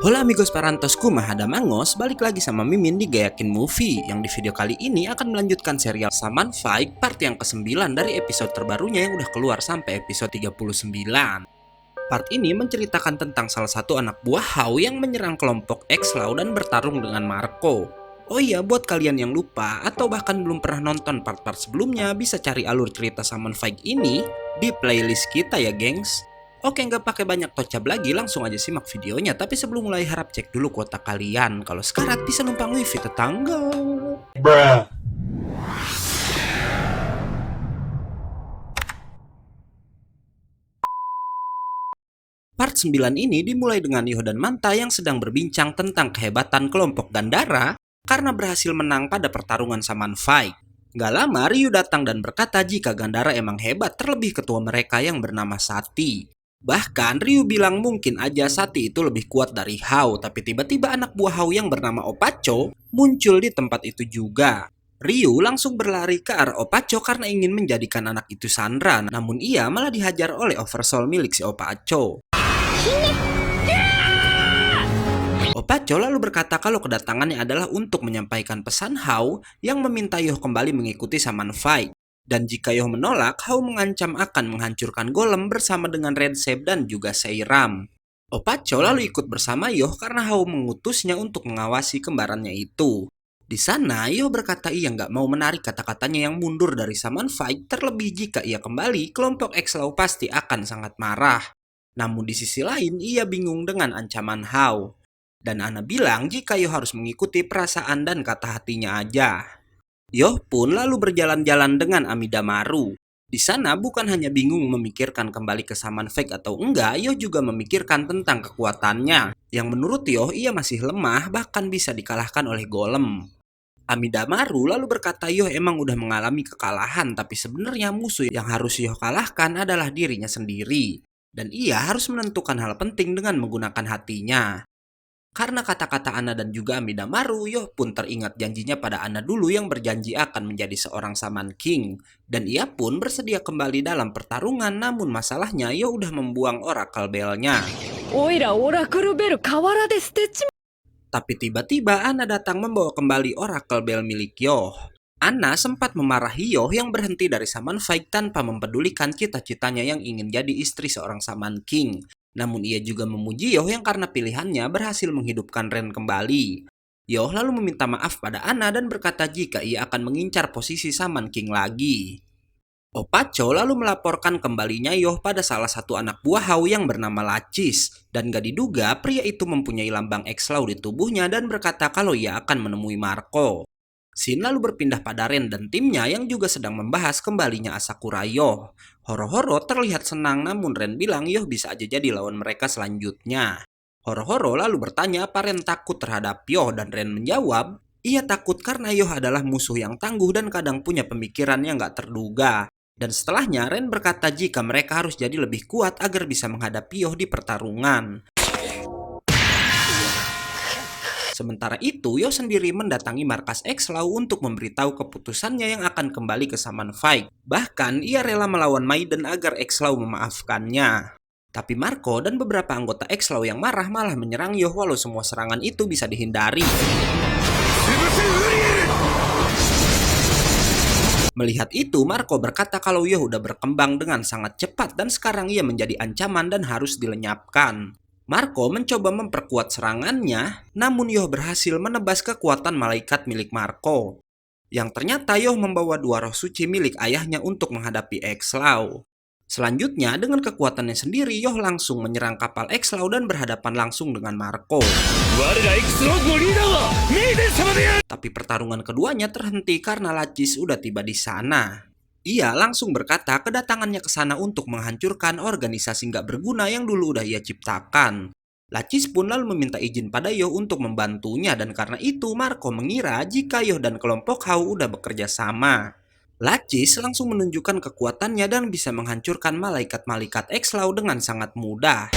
Hola amigos parantosku, Mahadamangos, balik lagi sama Mimin di Gayakin Movie, yang di video kali ini akan melanjutkan serial Saman Fight part yang ke-9 dari episode terbarunya yang udah keluar sampai episode 39. Part ini menceritakan tentang salah satu anak buah Hao yang menyerang kelompok X-Law dan bertarung dengan Marco. Oh iya, buat kalian yang lupa atau bahkan belum pernah nonton part-part sebelumnya, bisa cari alur cerita Saman Fight ini di playlist kita ya gengs. Oke, nggak pakai banyak tocap lagi, langsung aja simak videonya. Tapi sebelum mulai, harap cek dulu kuota kalian. Kalau sekarat bisa numpang wifi tetangga. Bruh. Part 9 ini dimulai dengan Yoh dan Manta yang sedang berbincang tentang kehebatan kelompok Gandara karena berhasil menang pada pertarungan Saman Fight. Gak lama Ryu datang dan berkata jika Gandara emang hebat, terlebih ketua mereka yang bernama Sati. Bahkan Ryu bilang mungkin aja Sati itu lebih kuat dari Hao, tapi tiba-tiba anak buah Hao yang bernama Opacho muncul di tempat itu juga. Ryu langsung berlari ke arah Opacho karena ingin menjadikan anak itu sandra, namun ia malah dihajar oleh Oversoul milik si Opacho. Opacho lalu berkata kalau kedatangannya adalah untuk menyampaikan pesan Hao yang meminta Yoh kembali mengikuti Saman Fight. Dan jika Yoh menolak, Hao mengancam akan menghancurkan Golem bersama dengan Red Shape dan juga Seiram. Opacho lalu ikut bersama Yoh karena Hao mengutusnya untuk mengawasi kembarannya itu. Di sana, Yoh berkata ia nggak mau menarik kata-katanya yang mundur dari Saman Fight, terlebih jika ia kembali, kelompok X-Law pasti akan sangat marah. Namun di sisi lain, ia bingung dengan ancaman Hao. Dan Ana bilang jika Yoh harus mengikuti perasaan dan kata hatinya aja. Yoh pun lalu berjalan-jalan dengan Amidamaru. Di sana bukan hanya bingung memikirkan kembali ke Saman Fight atau enggak, Yoh juga memikirkan tentang kekuatannya. Yang menurut Yoh ia masih lemah, bahkan bisa dikalahkan oleh Golem. Amidamaru lalu berkata Yoh emang udah mengalami kekalahan, tapi sebenarnya musuh yang harus Yoh kalahkan adalah dirinya sendiri. Dan ia harus menentukan hal penting dengan menggunakan hatinya. Karena kata-kata Ana dan juga Amidamaru, Yoh pun teringat janjinya pada Ana dulu yang berjanji akan menjadi seorang Saman King. Dan ia pun bersedia kembali dalam pertarungan, namun masalahnya Yoh udah membuang Oracle Bell-nya. Tapi tiba-tiba Ana datang membawa kembali Oracle Bell milik Yoh. Ana sempat memarahi Yoh yang berhenti dari Saman Fight tanpa mempedulikan cita-citanya yang ingin jadi istri seorang Saman King. Namun ia juga memuji Yoh yang karena pilihannya berhasil menghidupkan Ren kembali. Yoh lalu meminta maaf pada Ana dan berkata jika ia akan mengincar posisi Saman King lagi. Opacho lalu melaporkan kembalinya Yoh pada salah satu anak buah Hao yang bernama Lacis. Dan gak diduga pria itu mempunyai lambang X-Law di tubuhnya dan berkata kalau ia akan menemui Marco. Shin lalu berpindah pada Ren dan timnya yang juga sedang membahas kembalinya Asakura Yoh. Horo-Horo terlihat senang, namun Ren bilang Yoh bisa aja jadi lawan mereka selanjutnya. Horo-Horo lalu bertanya apa Ren takut terhadap Yoh dan Ren menjawab, ia takut karena Yoh adalah musuh yang tangguh dan kadang punya pemikiran yang gak terduga. Dan setelahnya Ren berkata jika mereka harus jadi lebih kuat agar bisa menghadapi Yoh di pertarungan. Sementara itu, Yoh sendiri mendatangi markas X-Law untuk memberitahu keputusannya yang akan kembali ke Saman Fight. Bahkan, ia rela melawan Maiden agar X-Law memaafkannya. Tapi Marco dan beberapa anggota X-Law yang marah malah menyerang Yoh walau semua serangan itu bisa dihindari. Melihat itu, Marco berkata kalau Yoh udah berkembang dengan sangat cepat dan sekarang ia menjadi ancaman dan harus dilenyapkan. Marco mencoba memperkuat serangannya, namun Yoh berhasil menebas kekuatan malaikat milik Marco. Yang ternyata Yoh membawa dua roh suci milik ayahnya untuk menghadapi X-Law. Selanjutnya, dengan kekuatannya sendiri, Yoh langsung menyerang kapal X-Law dan berhadapan langsung dengan Marco. Tapi pertarungan keduanya terhenti karena Lacis udah tiba di sana. Ia langsung berkata kedatangannya ke sana untuk menghancurkan organisasi nggak berguna yang dulu udah ia ciptakan. Lacis pun lalu meminta izin pada Yoh untuk membantunya dan karena itu Marco mengira jika Yoh dan kelompok Hao udah bekerja sama. Lacis langsung menunjukkan kekuatannya dan bisa menghancurkan malaikat-malaikat X-Law dengan sangat mudah.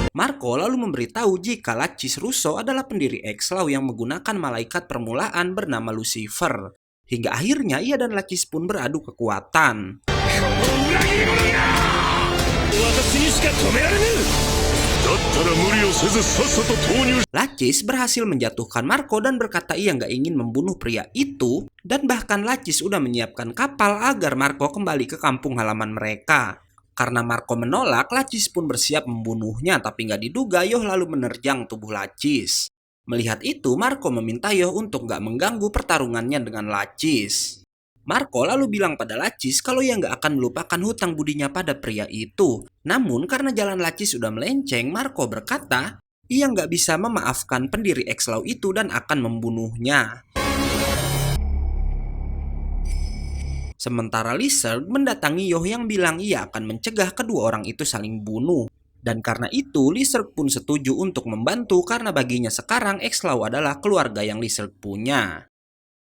Marco lalu memberitahu jika Lacis Russo adalah pendiri X-Law yang menggunakan malaikat permulaan bernama Lucifer. Hingga akhirnya ia dan Lacis pun beradu kekuatan. Lacis berhasil menjatuhkan Marco dan berkata ia nggak ingin membunuh pria itu, dan bahkan Lacis udah menyiapkan kapal agar Marco kembali ke kampung halaman mereka. Karena Marco menolak, Lacis pun bersiap membunuhnya, tapi nggak diduga Yoh lalu menerjang tubuh Lacis. Melihat itu, Marco meminta Yoh untuk nggak mengganggu pertarungannya dengan Lacis. Marco lalu bilang pada Lacis kalau ia nggak akan melupakan hutang budinya pada pria itu. Namun karena jalan Lacis sudah melenceng, Marco berkata ia nggak bisa memaafkan pendiri X-Law itu dan akan membunuhnya. Sementara Lizard mendatangi Yoh yang bilang ia akan mencegah kedua orang itu saling bunuh. Dan karena itu, Lizard pun setuju untuk membantu karena baginya sekarang X-Law adalah keluarga yang Lizard punya.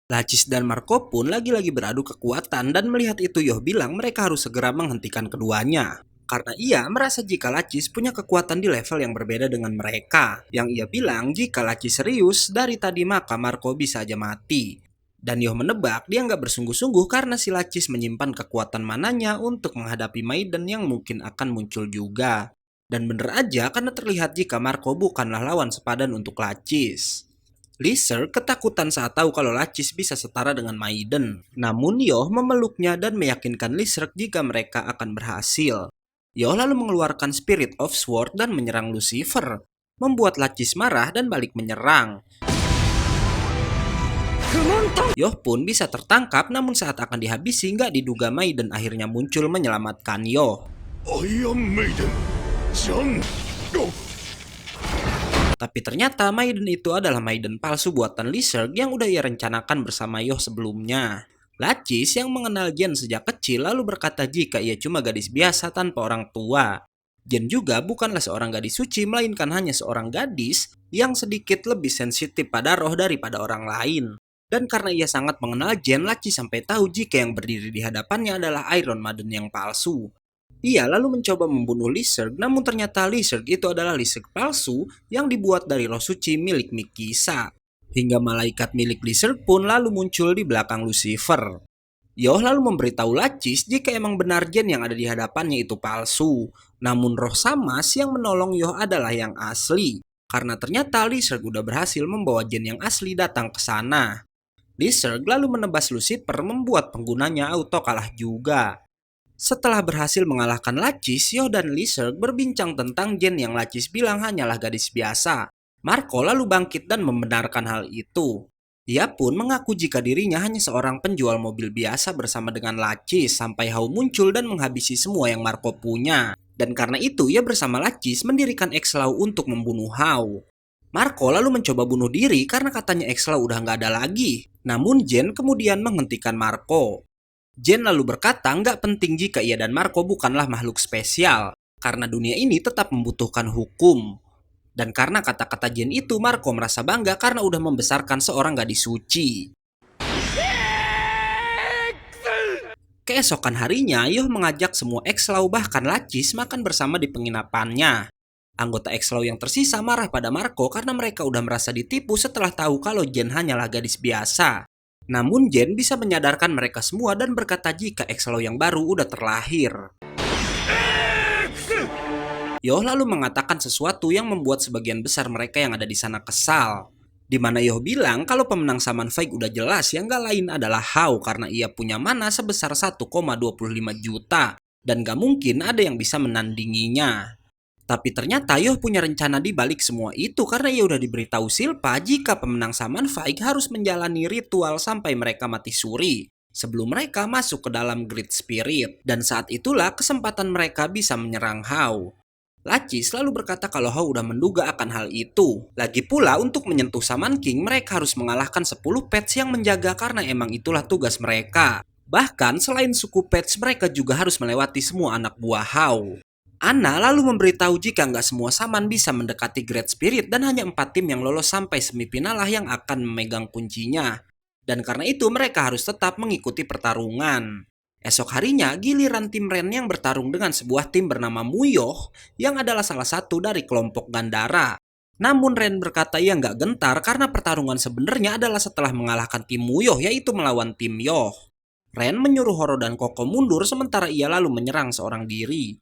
Lacis dan Marco pun lagi-lagi beradu kekuatan dan melihat itu Yoh bilang mereka harus segera menghentikan keduanya. Karena ia merasa jika Lacis punya kekuatan di level yang berbeda dengan mereka. Yang ia bilang jika Lacis serius dari tadi maka Marco bisa aja mati. Dan Yoh menebak dia nggak bersungguh-sungguh karena si Lacis menyimpan kekuatan mananya untuk menghadapi Maiden yang mungkin akan muncul juga. Dan bener aja karena terlihat jika Marco bukanlah lawan sepadan untuk Lacis. Lizard ketakutan saat tahu kalau Lacis bisa setara dengan Maiden. Namun Yoh memeluknya dan meyakinkan Lizard jika mereka akan berhasil. Yoh lalu mengeluarkan Spirit of Sword dan menyerang Lucifer, membuat Lacis marah dan balik menyerang. Yoh pun bisa tertangkap, namun saat akan dihabisi nggak diduga Maiden akhirnya muncul menyelamatkan Yoh. Tapi ternyata Maiden itu adalah Maiden palsu buatan Lizard yang udah ia rencanakan bersama Yoh sebelumnya. Lacis yang mengenal Jen sejak kecil lalu berkata jika ia cuma gadis biasa tanpa orang tua. Jen juga bukanlah seorang gadis suci melainkan hanya seorang gadis yang sedikit lebih sensitif pada roh daripada orang lain. Dan karena ia sangat mengenal Jen, Lacis sampai tahu jika yang berdiri di hadapannya adalah Iron Maiden yang palsu. Ia lalu mencoba membunuh Lizard, namun ternyata Lizard itu adalah Lizard palsu yang dibuat dari roh suci milik Mikisa. Hingga malaikat milik Lizard pun lalu muncul di belakang Lucifer. Yoh lalu memberitahu Lacis jika emang benar Jen yang ada di hadapannya itu palsu. Namun roh Samas yang menolong Yoh adalah yang asli. Karena ternyata Lizard udah berhasil membawa Jen yang asli datang ke sana. Lizard lalu menebas Lucifer membuat penggunanya auto kalah juga. Setelah berhasil mengalahkan Lacis, Yoh dan Lizard berbincang tentang Jen yang Lacis bilang hanyalah gadis biasa. Marco lalu bangkit dan membenarkan hal itu. Ia pun mengaku jika dirinya hanya seorang penjual mobil biasa bersama dengan Lacis sampai Hao muncul dan menghabisi semua yang Marco punya. Dan karena itu ia bersama Lacis mendirikan X-Law untuk membunuh Hao. Marco lalu mencoba bunuh diri karena katanya X-Law udah nggak ada lagi. Namun Jen kemudian menghentikan Marco. Jen lalu berkata nggak penting jika ia dan Marco bukanlah makhluk spesial. Karena dunia ini tetap membutuhkan hukum. Dan karena kata-kata Jen itu, Marco merasa bangga karena udah membesarkan seorang gadis suci. Keesokan harinya, Yoh mengajak semua X-Law bahkan Lacis makan bersama di penginapannya. Anggota X-Law yang tersisa marah pada Marco karena mereka udah merasa ditipu setelah tahu kalau Jen hanyalah gadis biasa. Namun Jen bisa menyadarkan mereka semua dan berkata jika X-Law yang baru udah terlahir. Yoh lalu mengatakan sesuatu yang membuat sebagian besar mereka yang ada di sana kesal. Di mana Yoh bilang kalau pemenang Saman Fight udah jelas yang gak lain adalah Hao karena ia punya mana sebesar 1,25 juta dan gak mungkin ada yang bisa menandinginya. Tapi ternyata Yoh punya rencana di balik semua itu karena ia udah diberitahu Silpa jika pemenang Saman Fight harus menjalani ritual sampai mereka mati suri sebelum mereka masuk ke dalam Great Spirit, dan saat itulah kesempatan mereka bisa menyerang Hao. Lacis lalu berkata kalau Hao udah menduga akan hal itu. Lagi pula untuk menyentuh Saman King mereka harus mengalahkan 10 pets yang menjaga karena emang itulah tugas mereka. Bahkan selain suku pets mereka juga harus melewati semua anak buah Hao. Anna lalu memberitahu jika nggak semua Saman bisa mendekati Great Spirit dan hanya 4 tim yang lolos sampai semifinal lah yang akan memegang kuncinya. Dan karena itu mereka harus tetap mengikuti pertarungan. Esok harinya giliran tim Ren yang bertarung dengan sebuah tim bernama Muyoh yang adalah salah satu dari kelompok Gandara. Namun Ren berkata ia nggak gentar karena pertarungan sebenarnya adalah setelah mengalahkan tim Muyoh yaitu melawan tim Yoh. Ren menyuruh Horo dan Koko mundur sementara ia lalu menyerang seorang diri.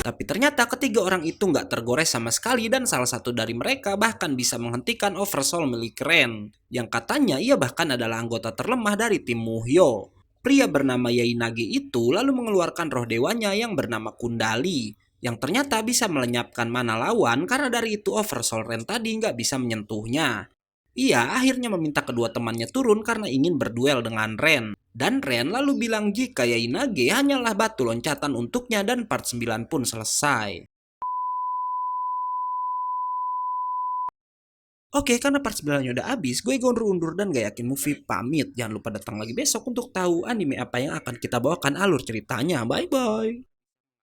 Tapi ternyata ketiga orang itu nggak tergores sama sekali dan salah satu dari mereka bahkan bisa menghentikan Oversoul milik Ren. Yang katanya ia bahkan adalah anggota terlemah dari tim Muhyo. Pria bernama Yainage itu lalu mengeluarkan roh dewanya yang bernama Kundali. Yang ternyata bisa melenyapkan mana lawan karena dari itu Oversoul Ren tadi nggak bisa menyentuhnya. Ia akhirnya meminta kedua temannya turun karena ingin berduel dengan Ren. Dan Ren lalu bilang jika Yainage hanyalah batu loncatan untuknya dan part 9 pun selesai. Oke, karena part 9-nya udah habis, gue undur dan gak yakin movie pamit. Jangan lupa datang lagi besok untuk tahu anime apa yang akan kita bawakan alur ceritanya. Bye-bye.